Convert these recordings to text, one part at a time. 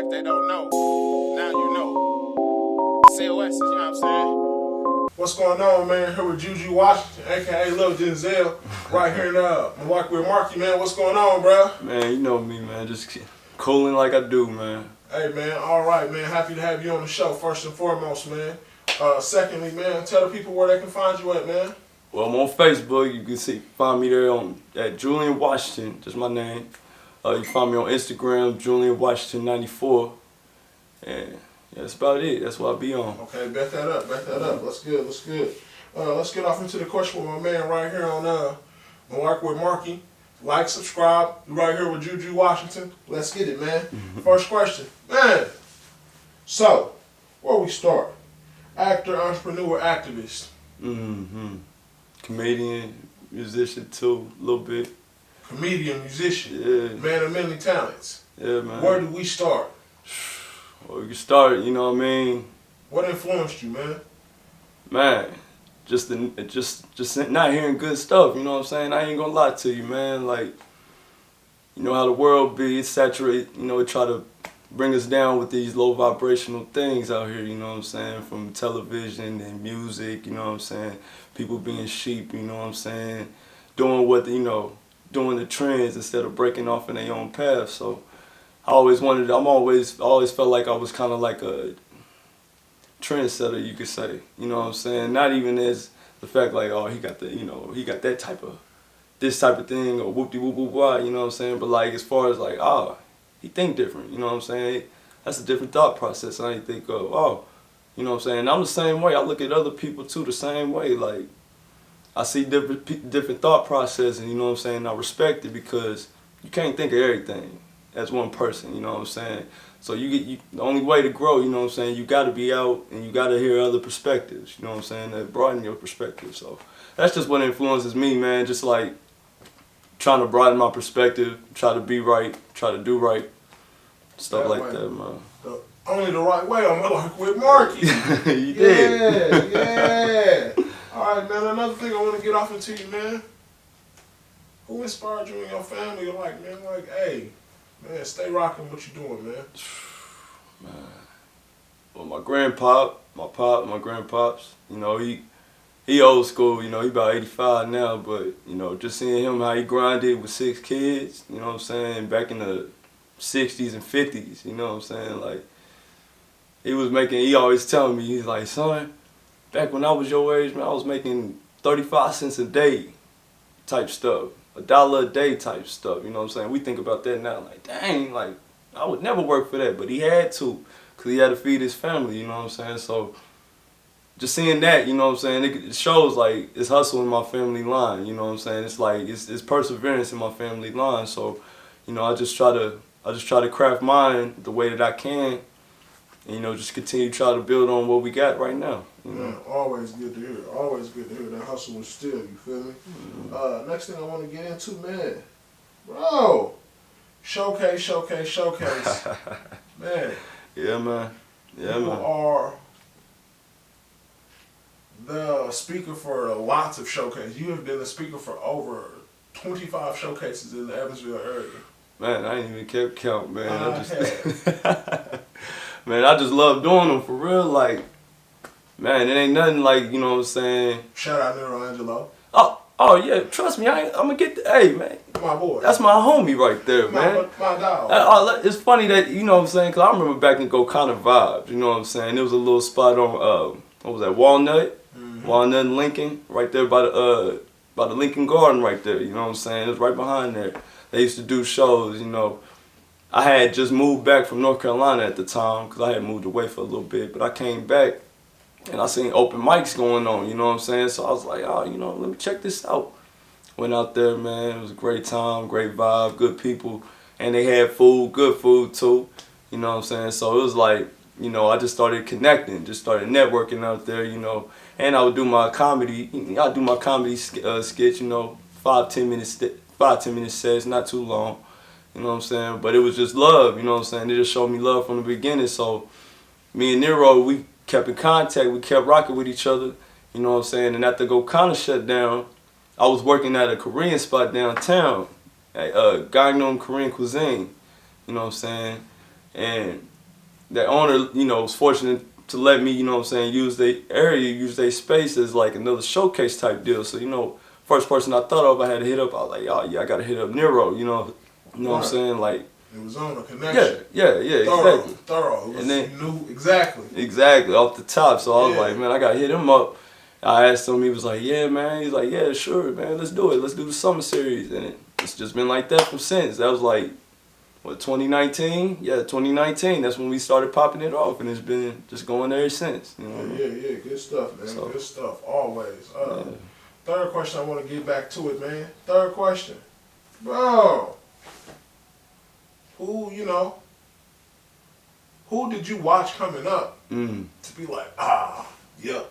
If they don't know, now you know. COS, you know what I'm saying? What's going on, man? Here with JUJU Washington, aka Lil Denzel, right here in Muhlarkey with Markie, man. What's going on, bro? Man, you know me, man. Just cooling like I do, man. Hey, man. All right, man. Happy to have you on the show, first and foremost, man. Secondly, man, tell the people where they can find you at, man. Well, I'm on Facebook. You can find me there at Julian Washington, just my name. You can find me on Instagram, Julian Washington 94. And yeah, that's about it. That's what I be on. Okay, back that up. Let's good. Let's get off into the question with my man right here on Muhlarkey with Markie. Like, subscribe. You right here with JUJU Washington. Let's get it, man. First question, man. So, where we start? Actor, entrepreneur, activist. Comedian, musician too, a little bit. Comedian, musician. Yeah. Man of many talents. Yeah, man. Where do we start? Well, we can start, you know what I mean? What influenced you, man? Man, just not hearing good stuff, you know what I'm saying? I ain't gonna lie to you, man. Like, you know how the world be, it's saturated, you know, it try to bring us down with these low vibrational things out here, you know what I'm saying? From television and music, you know what I'm saying? People being sheep, you know what I'm saying? Doing doing the trends instead of breaking off in their own path. So I always felt like I was kind of like a trendsetter, you could say, you know what I'm saying? Not even as the fact like, oh, he got that this type of thing, or whoop-de-whoop-whoop-wah, you know what I'm saying? But like, as far as like, oh, he think different, you know what I'm saying? That's a different thought process. I ain't think of, oh, you know what I'm saying? I'm the same way. I look at other people too the same way. Like, I see different thought processes, you know what I'm saying? I respect it because you can't think of everything as one person, you know what I'm saying? So the only way to grow, you know what I'm saying, you got to be out and you got to hear other perspectives, you know what I'm saying, that broaden your perspective. So that's just what influences me, man, just like trying to broaden my perspective, try to be right, try to do right, stuff like that, man. Only the right way on Muhlarkey with Markie. You did. Yeah. All right, man, another thing I want to get off into you, man. Who inspired you and your family? You're like, man, like, hey, man, stay rocking what you doing, man. Man. Well, my grandpops, you know, he old school, you know, he about 85 now, but, you know, just seeing him, how he grinded with 6 kids, you know what I'm saying, back in the 60s and 50s, you know what I'm saying, like, he always telling me, he's like, son, back when I was your age, man, I was making 35 cents a day type stuff, $1 a day type stuff, you know what I'm saying, we think about that now, like, dang, like, I would never work for that, but he had to, because he had to feed his family, you know what I'm saying, so just seeing that, you know what I'm saying, it shows like it's hustle in my family line, you know what I'm saying, it's like, it's perseverance in my family line, so, you know, I just try to craft mine the way that I can, and, you know, just continue to try to build on what we got right now. You know? Man, always good to hear, that hustle is still, you feel me? Next thing I want to get into, man, bro, showcase. Man. Yeah, man. Yeah, you are the speaker for lots of showcases. You have been the speaker for over 25 showcases in the Evansville area. Man, I ain't even kept count, man. Man, I just love doing them for real. Like, man, it ain't nothing like, you know what I'm saying. Shout out Nero Angelo. Oh yeah, trust me, I'm gonna get hey man. My boy. That's my homie right there, man. My dog. It's funny that, you know what I'm saying, because I remember back in Go Kind of Vibes, you know what I'm saying. There was a little spot on, what was that, Walnut? Walnut and Lincoln, right there by the Lincoln Garden right there, you know what I'm saying? It was right behind there. They used to do shows, you know. I had just moved back from North Carolina at the time, because I had moved away for a little bit, but I came back and I seen open mics going on, you know what I'm saying? So I was like, oh, you know, let me check this out. Went out there, man, it was a great time, great vibe, good people, and they had food, good food too, you know what I'm saying? So it was like, you know, I just started connecting, just started networking out there, you know, and I would do my comedy, skits, you know, 5-10 minute sets, not too long, you know what I'm saying? But it was just love, you know what I'm saying? They just showed me love from the beginning, so me and Nero, we kept in contact, we kept rocking with each other, you know what I'm saying? And after Go Kinda shut down, I was working at a Korean spot downtown, at Gangneom Korean Cuisine, you know what I'm saying? And that owner, you know, was fortunate to let me, you know what I'm saying, use their area, use their space as like another showcase type deal. So, you know, first person I thought of I had to hit up, I was like, oh yeah, I gotta hit up Nero, you know what I'm saying? Like, it was on a connection. Yeah, exactly. Thorough. It was, And then, you knew exactly. Exactly, off the top. So I was like, man, I gotta hit him up. I asked him, he was like, yeah, man. He's like, yeah, sure, man, let's do it. Let's do the summer series. And it's just been like that from since. That was like, what, 2019? Yeah, 2019. That's when we started popping it off, and it's been just going ever since. You know? Yeah, good stuff, man. So, good stuff, always. Third question, I want to get back to it, man. Third question. Bro, who did you watch coming up to be like, yep.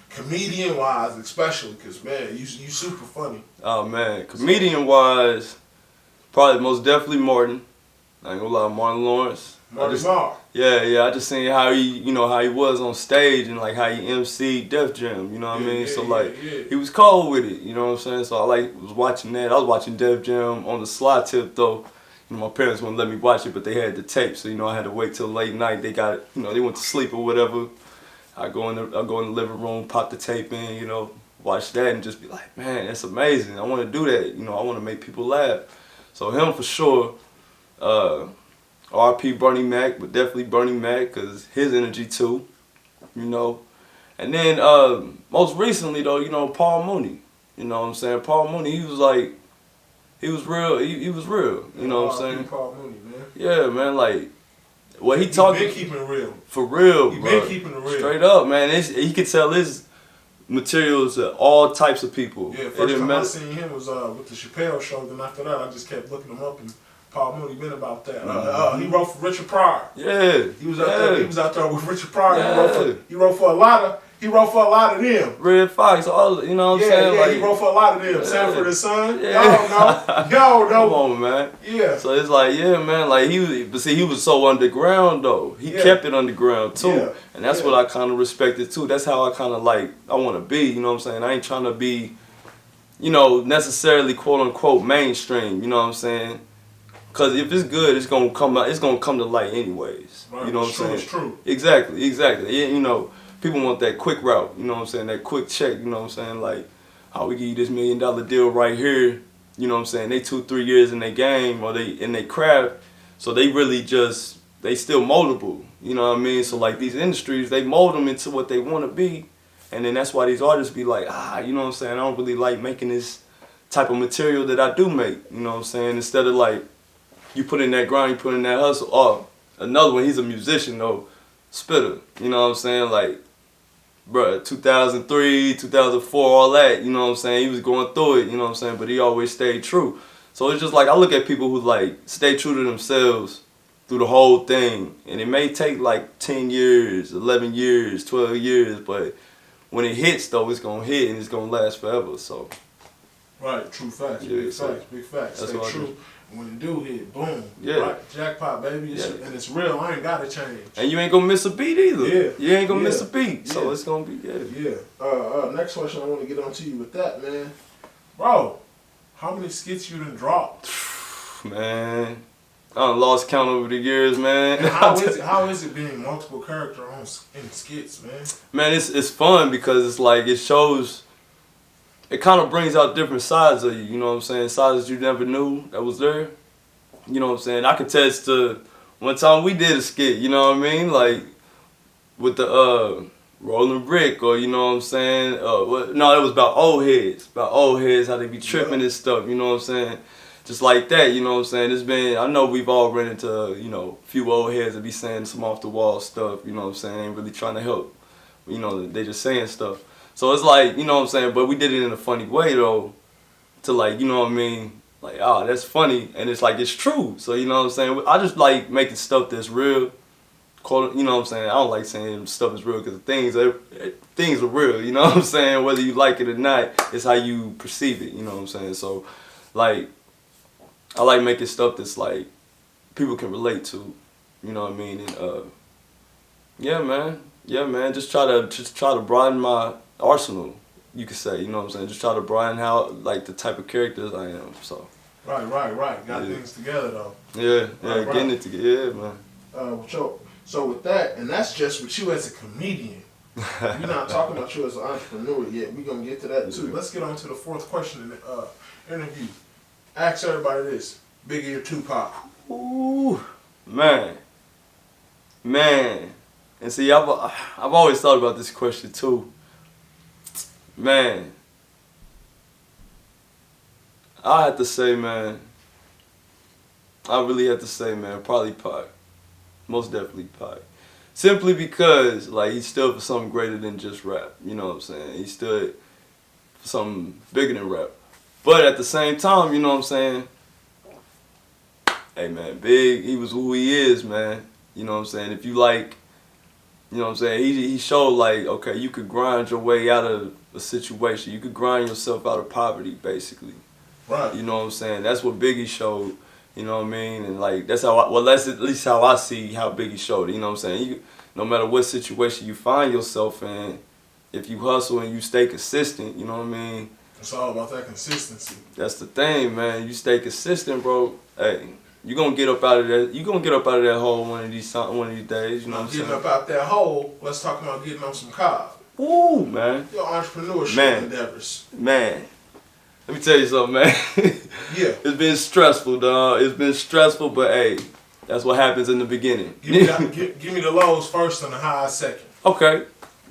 Comedian-wise, especially, because, man, you super funny. Oh, man. Comedian-wise, probably most definitely Martin. I ain't gonna lie, Martin Lawrence. Yeah, I just seen how he, how he was on stage and like how he emceed Def Jam, you know what I mean? So like, he was cold with it, you know what I'm saying? So I was watching that. I was watching Def Jam on the sly tip though. My parents wouldn't let me watch it, but they had the tape, so I had to wait till late night. They got it, they went to sleep or whatever. I go in the living room, pop the tape in, watch that and just be like, man, that's amazing. I want to do that, I want to make people laugh. So him for sure. R.P. Bernie Mac, but definitely Bernie Mac, because his energy too, And then most recently though, Paul Mooney. You know what I'm saying? Paul Mooney, he was real, you know what I'm saying? Paul Mooney, man. Yeah, man, like, what he talking. He been keeping it real. For real, He bro. been keeping it real. Straight up, man. He could tell his materials to all types of people. Yeah, first time I seen him was with the Chappelle show. Then after that, I just kept looking him up, and Paul Mooney been about that. He wrote for Richard Pryor. Yeah, he was out there. He was out there with Richard Pryor. Yeah. He wrote for a lot of them. Red Fox, all you know what I'm saying? Yeah, like, he wrote for a lot of them. Sanford and Son. Yeah. Y'all know. Come on, man. Yeah. So it's like, yeah, man. Like he was so underground though. He kept it underground too, and that's what I kind of respected too. That's how I kind of I want to be. You know what I'm saying? I ain't trying to be, necessarily quote unquote mainstream. You know what I'm saying? Cause if it's good, it's gonna come out. It's gonna come to light anyways. Right. You know what I'm saying? It's true. Exactly. Yeah, people want that quick route. You know what I'm saying? That quick check. You know what I'm saying? Like, how we give you this $1 million deal right here. You know what I'm saying? They 2-3 years in their game or they in their craft, so they really they still moldable. You know what I mean? So like these industries, they mold them into what they want to be, and then that's why these artists be like, you know what I'm saying? I don't really like making this type of material that I do make. You know what I'm saying? Instead of like, you put in that grind, you put in that hustle. Oh, another one, he's a musician though, Spitter. You know what I'm saying? Like, bruh, 2003, 2004, all that, you know what I'm saying? He was going through it, you know what I'm saying? But he always stayed true. So it's just like, I look at people who stay true to themselves through the whole thing. And it may take 10 years, 11 years, 12 years, but when it hits though, it's gonna hit and it's gonna last forever, so. Right, true facts, big facts. That's Stay true. When it do hit, boom. Yeah. Right, jackpot, baby. And it's real. I ain't got to change. And you ain't gonna miss a beat either. Yeah. You ain't gonna miss a beat. So it's gonna be, Next question I want to get on to you with that, man. Bro, how many skits you done dropped? Man, I done lost count over the years, man. And how is it being multiple characters in skits, man? Man, it's fun because it's like, it shows, it kind of brings out different sides of you, you know what I'm saying? Sides you never knew that was there. You know what I'm saying? I can attest to one time we did a skit, you know what I mean? Like, with the Rolling Brick, or you know what I'm saying? No, it was about old heads. About old heads, how they be tripping and stuff, you know what I'm saying? Just like that, you know what I'm saying? It's been, I know we've all run into, a few old heads that be saying some off the wall stuff, you know what I'm saying? Ain't really trying to help. They just saying stuff. So it's like, you know what I'm saying, but we did it in a funny way though, to you know what I mean, that's funny, and it's like, it's true. So you know what I'm saying, I just like making stuff that's real, you know what I'm saying, I don't like saying stuff is real because things are real, you know what I'm saying, whether you like it or not, it's how you perceive it, you know what I'm saying. So I like making stuff that's people can relate to, you know what I mean, and yeah man, just try to broaden my arsenal, you could say, you know what I'm saying? Just try to broaden how, the type of characters I am, so. Right. Got things together, though. Yeah, getting it together, yeah, man. So with that, and that's just with you as a comedian. We're not talking about you as an entrepreneur yet. We're going to get to that too. Let's get on to the fourth question in the interview. Ask everybody this. Biggie or Tupac? Ooh, man. And see, I've always thought about this question too. Man. I have to say, man. I really have to say, man, probably Pac. Most definitely Pac. Simply because, like, he stood for something greater than just rap. You know what I'm saying? He stood for something bigger than rap. But at the same time, you know what I'm saying? Hey, man, Big, he was who he is, man. You know what I'm saying? If you like, you know what I'm saying? He showed, like, okay, you could grind your way out of a situation. You could grind yourself out of poverty, basically. Right. You know what I'm saying? That's what Biggie showed. You know what I mean? And like, that's how that's at least how I see how Biggie showed it. You know what I'm saying? No matter what situation you find yourself in, if you hustle and you stay consistent, you know what I mean? It's all about that consistency. That's the thing, man. You stay consistent, bro. Hey, you gonna get up out of that. You gonna get up out of that hole one of these days. You know what I'm saying? Getting up out that hole. Let's talk about getting on some cob. Ooh, man. Your entrepreneurship endeavors. Man. Let me tell you something, man. Yeah. It's been stressful, dog. It's been stressful, but hey, that's what happens in the beginning. Give me the lows first and the highs second. Okay.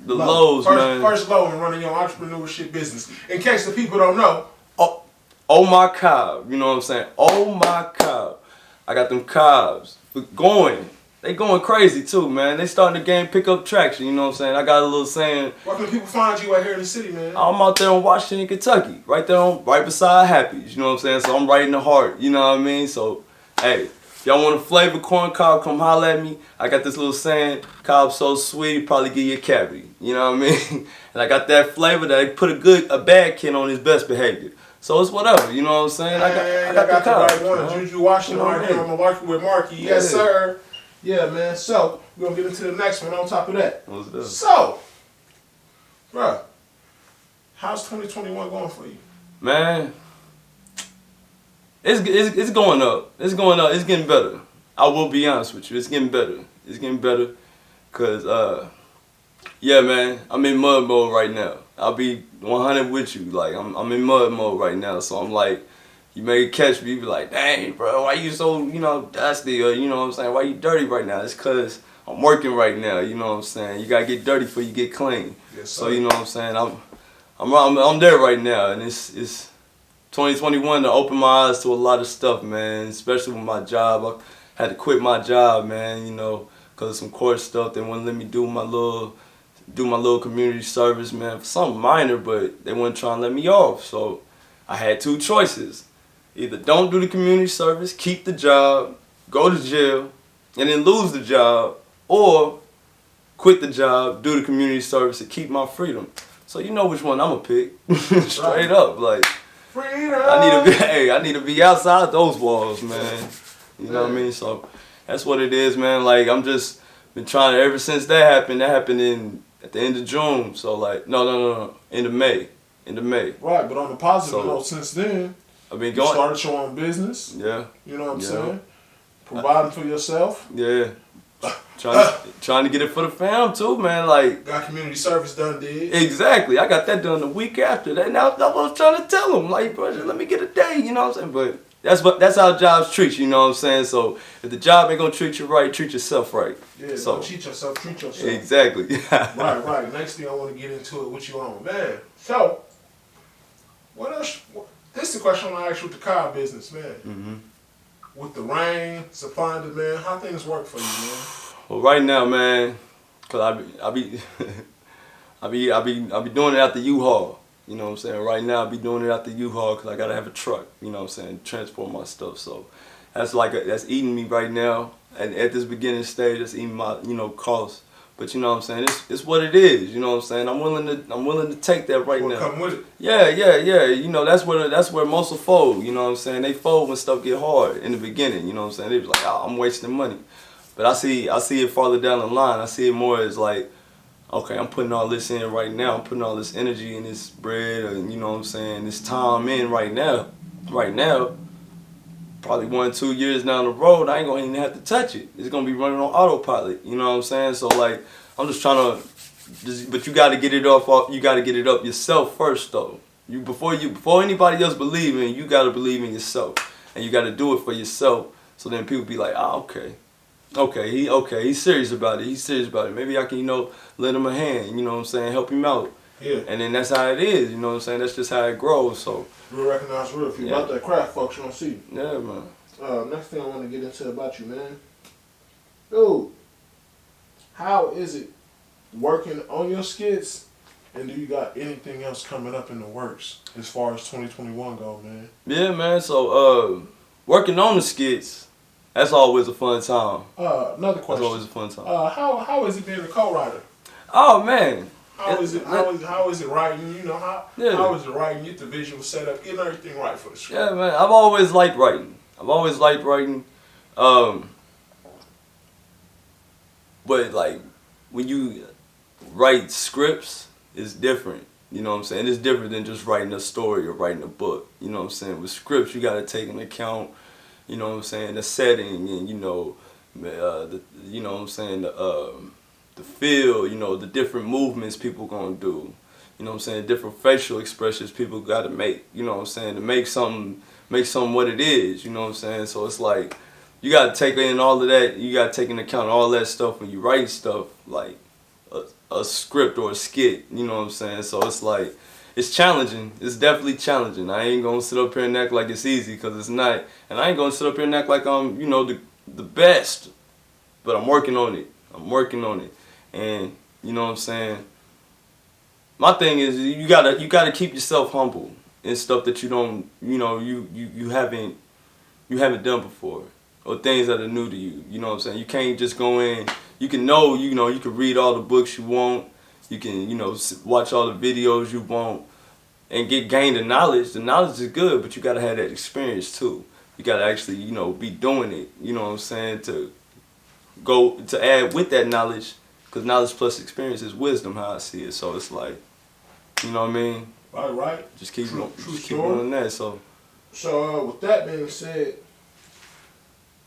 The lows, man. First low in running your entrepreneurship business. In case the people don't know. Oh my cob. You know what I'm saying? Oh my cob. I got them cobs going. They going crazy too, man. They starting to pick up traction, you know what I'm saying? I got a little saying. Where can people find you out here in the city, man? I'm out there in Washington, Kentucky. Right beside Happy's, you know what I'm saying? So I'm right in the heart, you know what I mean? So, hey, if y'all want a flavor corn cob, come holler at me. I got this little saying, cob so sweet, probably give you a cavity, you know what I mean? And I got that flavor that I put a bad kid on his best behavior. So it's whatever, you know what I'm saying? I got the cob. Right one, JUJU Washington right here on Muhlarkey with Markie. Yes, sir. Yeah, man. So, we're going to get into the next one on top of that. What's that? So, bruh, how's 2021 going for you? Man, it's going up. It's going up. It's getting better. I will be honest with you. It's getting better. It's getting better. Because, yeah, man, I'm in mud mode right now. I'll be 100 with you. Like, I'm in mud mode right now. So I'm like, you may catch me, you be like, dang, bro, why you so, dusty, or, you know what I'm saying, why you dirty right now? It's because I'm working right now, you know what I'm saying? You got to get dirty before you get clean. Yes, sir. So, you know what I'm saying? I'm there right now, and it's 2021 to open my eyes to a lot of stuff, man, especially with my job. I had to quit my job, man, because of some court stuff. They wouldn't let me do my little community service, man, for something minor, but they wouldn't try and let me off. So I had two choices. Either don't do the community service, keep the job, go to jail, and then lose the job, or quit the job, do the community service, and keep my freedom. So you know which one I'm gonna pick. Straight up, like freedom. I need to be outside those walls, man. You know what I mean? So that's what it is, man. Like I'm just been trying to ever since that happened. That happened at the end of June. So like no, end of May. Right, but on the positive note, since then. I've been You started your own business. Yeah. You know what I'm saying? Providing for yourself. Yeah. Trying to get it for the fam too, man. Like got community service done, did. Exactly. I got that done the week after that. Now I was trying to tell them, like, bro, just let me get a day, you know what I'm saying? But that's how jobs treat you, you know what I'm saying? So if the job ain't gonna treat you right, treat yourself right. Yeah, so don't cheat yourself, treat yourself. Exactly. Right. Next thing I want to get into it with you on, man. So what else? This is the question I asked you with the car business, man. Mm-hmm. With the rain, supply and demand, how things work for you, man? Well, right now, man, cause I be doing it at the U-Haul. You know what I'm saying? Right now, I be doing it at the U-Haul because I gotta have a truck. You know what I'm saying? Transport my stuff. So that's that's eating me right now. And at this beginning stage, that's eating my costs. But you know what I'm saying? It's what it is. You know what I'm saying? I'm willing to take that right now. Come with it. Yeah. You know that's where most will fold. You know what I'm saying? They fold when stuff get hard in the beginning. You know what I'm saying? They be like, oh, I'm wasting money. But I see it farther down the line. I see it more as like, okay, I'm putting all this in right now. I'm putting all this energy and this bread and you know what I'm saying, this time in right now. Right now, probably 1 or 2 years down the road, I ain't gonna even have to touch it. It's gonna be running on autopilot. You know what I'm saying? So like, I'm just trying to, but you got to get it off. You got to get it up yourself first, though. Before anybody else believe in, you got to believe in yourself, and you got to do it for yourself. So then people be like, he's serious about it. He's serious about it. Maybe I can, lend him a hand. You know what I'm saying? Help him out. Yeah. And then that's how it is. You know what I'm saying? That's just how it grows. So. Real recognize real. If you about that craft, folks, you don't see. Yeah, man. Next thing I want to get into about you, man. Dude, how is it working on your skits? And do you got anything else coming up in the works as far as 2021 go, man? Yeah, man. So, working on the skits, that's always a fun time. Another question. That's always a fun time. How is it being a co-writer? Oh, man. How is it writing? How is it writing? Get the visual set up, getting everything right for the script. Yeah, man. I've always liked writing. But like when you write scripts, it's different. You know what I'm saying? It's different than just writing a story or writing a book. You know what I'm saying? With scripts, you got to take into account, you know what I'm saying, the setting and the feel, the different movements people gonna do. You know what I'm saying? Different facial expressions people gotta make, you know what I'm saying, to make something what it is, you know what I'm saying? So it's like, you gotta take in all of that, you gotta take into account all that stuff when you write stuff, like a script or a skit, you know what I'm saying? So it's like, it's challenging, it's definitely challenging. I ain't gonna sit up here and act like it's easy, because it's not. And I ain't gonna sit up here and act like I'm, the best, but I'm working on it. And you know what I'm saying? My thing is you gotta keep yourself humble in stuff that you don't, you haven't done before, or things that are new to you. You know what I'm saying? You can't just go in. You can you can read all the books you want. You can watch all the videos you want and gain the knowledge. The knowledge is good, but you gotta have that experience too. You gotta actually be doing it. You know what I'm saying? To add with that knowledge. Because knowledge plus experience is wisdom, how I see it. So it's like, you know what I mean? Right. Just keep doing that. So with that being said,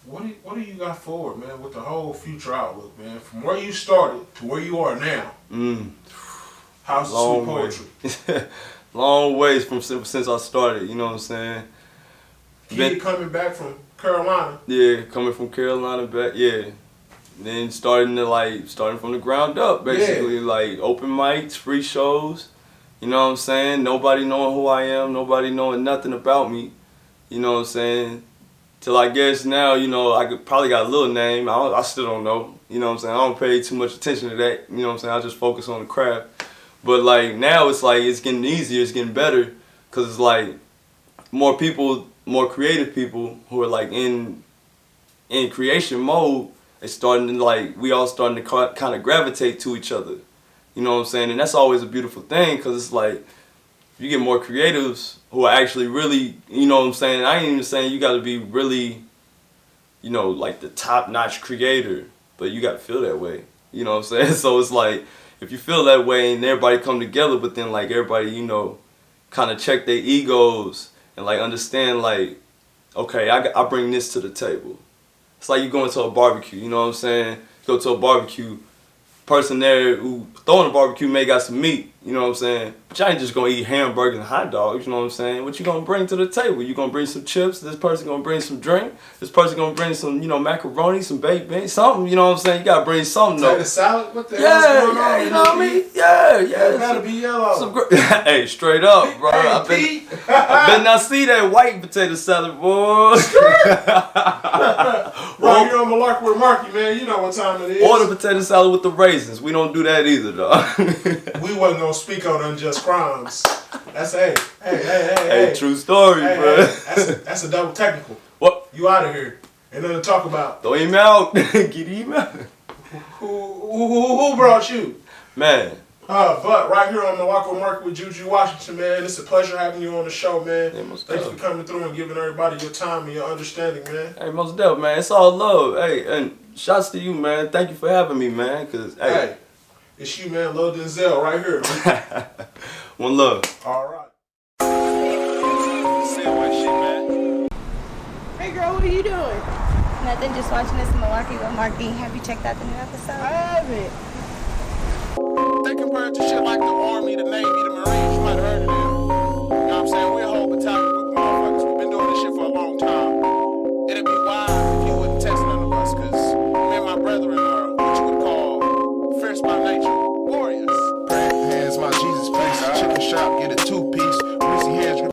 what do you got forward, man, with the whole future outlook, man? From where you started to where you are now. How's the sweet poetry? Long ways from since I started, you know what I'm saying? Kid coming back from Carolina. Yeah, coming from Carolina back, yeah. Then starting from the ground up, basically, like open mics, free shows, you know what I'm saying? Nobody knowing who I am, nobody knowing nothing about me, you know what I'm saying? Till I guess now, I probably got a little name, I still don't know, you know what I'm saying? I don't pay too much attention to that, you know what I'm saying? I just focus on the craft. But like now it's like, it's getting easier, it's getting better, because it's like more people, more creative people who are like in creation mode. It's starting to we all starting to kind of gravitate to each other. You know what I'm saying? And that's always a beautiful thing, because it's like, you get more creatives who are actually really, you know what I'm saying? I ain't even saying you got to be really, like the top-notch creator, but you got to feel that way. You know what I'm saying? So it's like, if you feel that way and everybody come together, but then like everybody, kind of check their egos and like understand like, okay, I bring this to the table. It's like you going to a barbecue, you know what I'm saying? Go to a barbecue, person there who throwing a barbecue may got some meat, you know what I'm saying? But y'all ain't just gonna eat hamburgers and hot dogs, you know what I'm saying? What you gonna bring to the table? You gonna bring some chips, this person gonna bring some drink, this person gonna bring some, macaroni, some baked beans, something, you know what I'm saying? You gotta bring something though. Potato salad? What the hell's going on? You know what I mean? Yeah. It gotta be yellow. Hey, straight up, bro. I bet not see that white potato salad, boy. Right here on Muhlarkey with Markie, man. You know what time it is. Or the potato salad with the raisins. We don't do that either, dog. We wasn't gonna speak on unjust crimes. That's hey, true story, bro. That's a double technical. What? You out of here. Ain't nothing to talk about. Throw him out. Get him out. Who brought you? Man. But right here on Muhlarkey with Markie with JUJU Washington, man. It's a pleasure having you on the show, man. Yeah, Thanks for coming through and giving everybody your time and your understanding, man. Hey, most definitely, man. It's all love. Hey, and shouts to you, man. Thank you for having me, man. Cause hey, it's you, man. Lil Denzel right here. One love. All right. Say what shit, man. Hey, girl, nothing. Just watching this Muhlarkey with Markie. Have you checked out the new episode? I haven't. They compare it to shit like the Army, the Navy, the Marines. You might have heard of them. You know what I'm saying? We're a whole battalion.